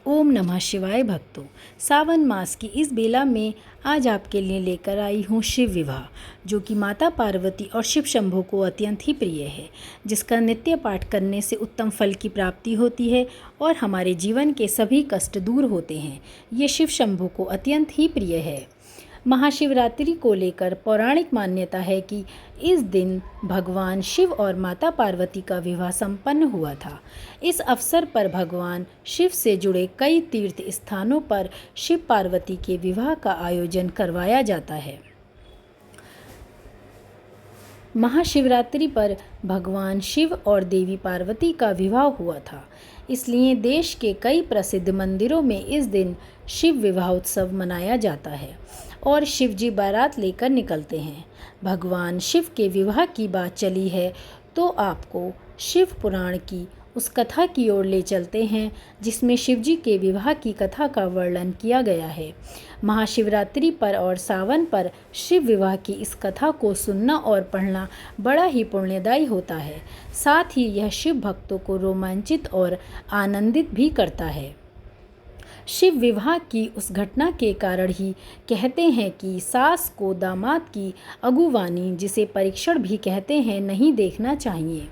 ओम नमः शिवाय भक्तों। सावन मास की इस बेला में आज आपके लिए लेकर आई हूँ शिव विवाह, जो कि माता पार्वती और शिव शंभू को अत्यंत ही प्रिय है, जिसका नित्य पाठ करने से उत्तम फल की प्राप्ति होती है और हमारे जीवन के सभी कष्ट दूर होते हैं। ये शिव शंभू को अत्यंत ही प्रिय है। महाशिवरात्रि को लेकर पौराणिक मान्यता है कि इस दिन भगवान शिव और माता पार्वती का विवाह संपन्न हुआ था। इस अवसर पर भगवान शिव से जुड़े कई तीर्थ स्थानों पर शिव पार्वती के विवाह का आयोजन करवाया जाता है। महाशिवरात्रि पर भगवान शिव और देवी पार्वती का विवाह हुआ था, इसलिए देश के कई प्रसिद्ध मंदिरों में इस दिन शिव विवाह उत्सव मनाया जाता है और शिव जी बारात लेकर निकलते हैं। भगवान शिव के विवाह की बात चली है तो आपको शिव पुराण की उस कथा की ओर ले चलते हैं जिसमें शिव जी के विवाह की कथा का वर्णन किया गया है। महाशिवरात्रि पर और सावन पर शिव विवाह की इस कथा को सुनना और पढ़ना बड़ा ही पुण्यदायी होता है। साथ ही यह शिव भक्तों को रोमांचित और आनंदित भी करता है। शिव विवाह की उस घटना के कारण ही कहते हैं कि सास को दामाद की अगुवानी, जिसे परीक्षण भी कहते हैं, नहीं देखना चाहिए।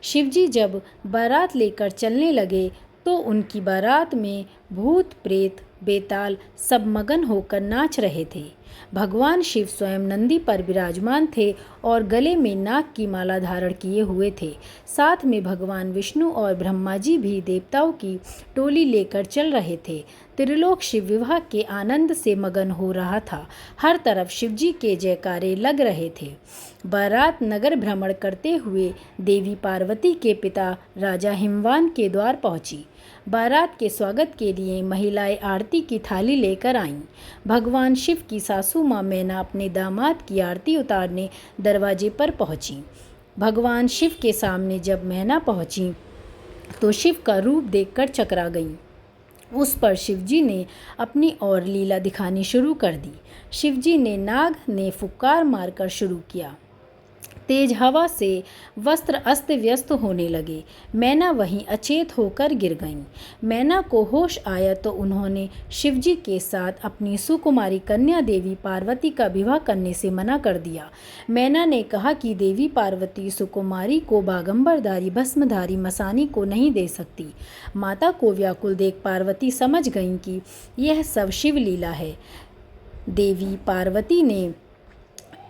शिवजी जब बारात लेकर चलने लगे तो उनकी बारात में भूत प्रेत बेताल सब मगन होकर नाच रहे थे। भगवान शिव स्वयं नंदी पर विराजमान थे और गले में नाग की माला धारण किए हुए थे। साथ में भगवान विष्णु और ब्रह्मा जी भी देवताओं की टोली लेकर चल रहे थे। त्रिलोक शिव विवाह के आनंद से मगन हो रहा था। हर तरफ शिवजी के जयकारे लग रहे थे। बारात नगर भ्रमण करते हुए देवी पार्वती के पिता राजा हिमवान के द्वार पहुंची। बारात के स्वागत के लिए महिलाएं आरती की थाली लेकर आईं। भगवान शिव की सासू माँ मैना अपने दामाद की आरती उतारने दरवाजे पर पहुंची। भगवान शिव के सामने जब मैना पहुंची तो शिव का रूप देखकर चकरा गईं। उस पर शिवजी ने अपनी और लीला दिखानी शुरू कर दी। शिवजी ने नाग ने फुक्कार मारकर शुरू किया। तेज हवा से वस्त्र अस्त व्यस्त होने लगे। मैना वहीं अचेत होकर गिर गईं। मैना को होश आया तो उन्होंने शिवजी के साथ अपनी सुकुमारी कन्या देवी पार्वती का विवाह करने से मना कर दिया। मैना ने कहा कि देवी पार्वती सुकुमारी को बागंबरधारी भस्मधारी मसानी को नहीं दे सकती। माता को व्याकुल देख पार्वती समझ गईं कि यह सब शिवलीला है। देवी पार्वती ने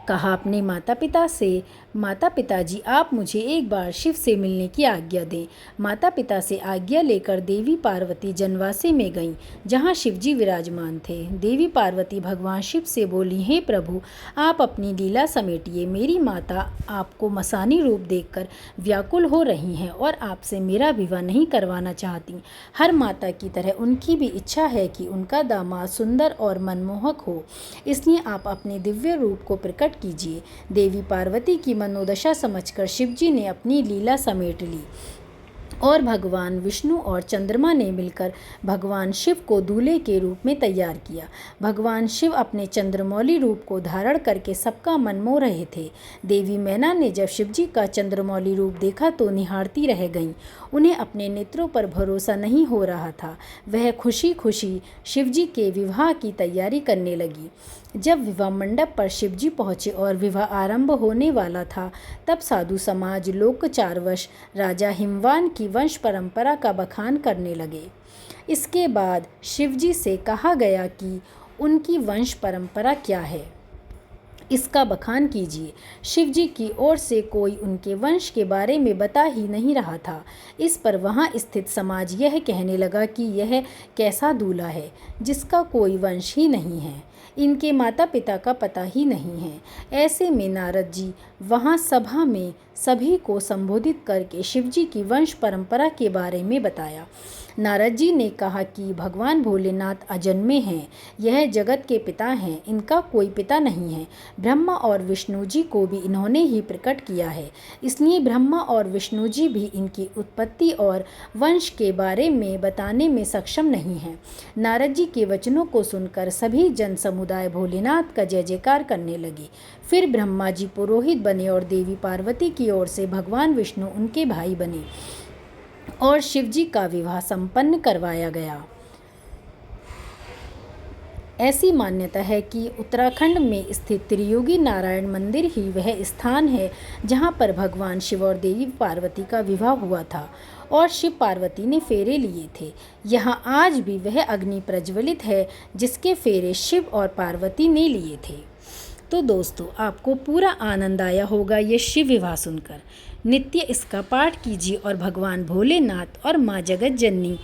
कहा अपने माता पिता से, माता पिताजी आप मुझे एक बार शिव से मिलने की आज्ञा दें। माता पिता से आज्ञा लेकर देवी पार्वती जनवासे में गईं, जहां शिवजी विराजमान थे। देवी पार्वती भगवान शिव से बोली, हे प्रभु आप अपनी लीला समेटिए। मेरी माता आपको मसानी रूप देखकर व्याकुल हो रही हैं और आपसे मेरा विवाह नहीं करवाना चाहती। हर माता की तरह उनकी भी इच्छा है कि उनका दामाद सुंदर और मनमोहक हो, इसलिए आप अपने दिव्य रूप को प्रकट कीजिए। देवी पार्वती की मनोदशा समझकर शिवजी ने अपनी लीला समेट ली और भगवान विष्णु और चंद्रमा ने मिलकर भगवान शिव को दूल्हे के रूप में तैयार किया। भगवान शिव अपने चंद्रमौली रूप को धारण करके सबका मन मोह रहे थे। देवी मैना ने जब शिवजी का चंद्रमौली रूप देखा तो निहारती रह गईं। उन्हें अपने नेत्रों पर भरोसा नहीं हो रहा था। वह खुशी खुशी शिवजी के विवाह की तैयारी करने लगी। जब विवाह मंडप पर शिवजी पहुँचे और विवाह आरंभ होने वाला था, तब साधु समाज लोकचारवश राजा हिमवान की वंश परंपरा का बखान करने लगे। इसके बाद शिवजी से कहा गया कि उनकी वंश परंपरा क्या है, इसका बखान कीजिए। शिवजी की ओर से कोई उनके वंश के बारे में बता ही नहीं रहा था। इस पर वहां स्थित समाज यह कहने लगा कि यह कैसा दूल्हा है जिसका कोई वंश ही नहीं है, इनके माता पिता का पता ही नहीं है। ऐसे में नारद जी वहां सभा में सभी को संबोधित करके शिवजी की वंश परंपरा के बारे में बताया। नारद जी ने कहा कि भगवान भोलेनाथ अजन्मे हैं, यह जगत के पिता हैं, इनका कोई पिता नहीं है। ब्रह्मा और विष्णु जी को भी इन्होंने ही प्रकट किया है, इसलिए ब्रह्मा और विष्णु जी भी इनकी उत्पत्ति और वंश के बारे में बताने में सक्षम नहीं हैं। नारद जी के वचनों को सुनकर सभी जन समुदाय भोलेनाथ का जय जयकार करने लगे। फिर ब्रह्मा जी पुरोहित बने और देवी पार्वती की ओर से भगवान विष्णु उनके भाई बने और शिवजी का विवाह संपन्न करवाया गया। ऐसी मान्यता है कि उत्तराखंड में स्थित त्रियोगी नारायण मंदिर ही वह स्थान है जहां पर भगवान शिव और देवी पार्वती का विवाह हुआ था और शिव पार्वती ने फेरे लिए थे। यहां आज भी वह अग्नि प्रज्वलित है जिसके फेरे शिव और पार्वती ने लिए थे। तो दोस्तों, आपको पूरा आनंद आया होगा ये शिव विवाह सुनकर। नित्य इसका पाठ कीजिए और भगवान भोलेनाथ और माँ जगत जननी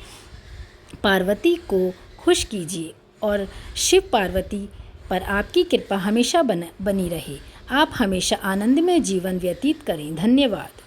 पार्वती को खुश कीजिए और शिव पार्वती पर आपकी कृपा हमेशा बनी रहे। आप हमेशा आनंदमय जीवन व्यतीत करें। धन्यवाद।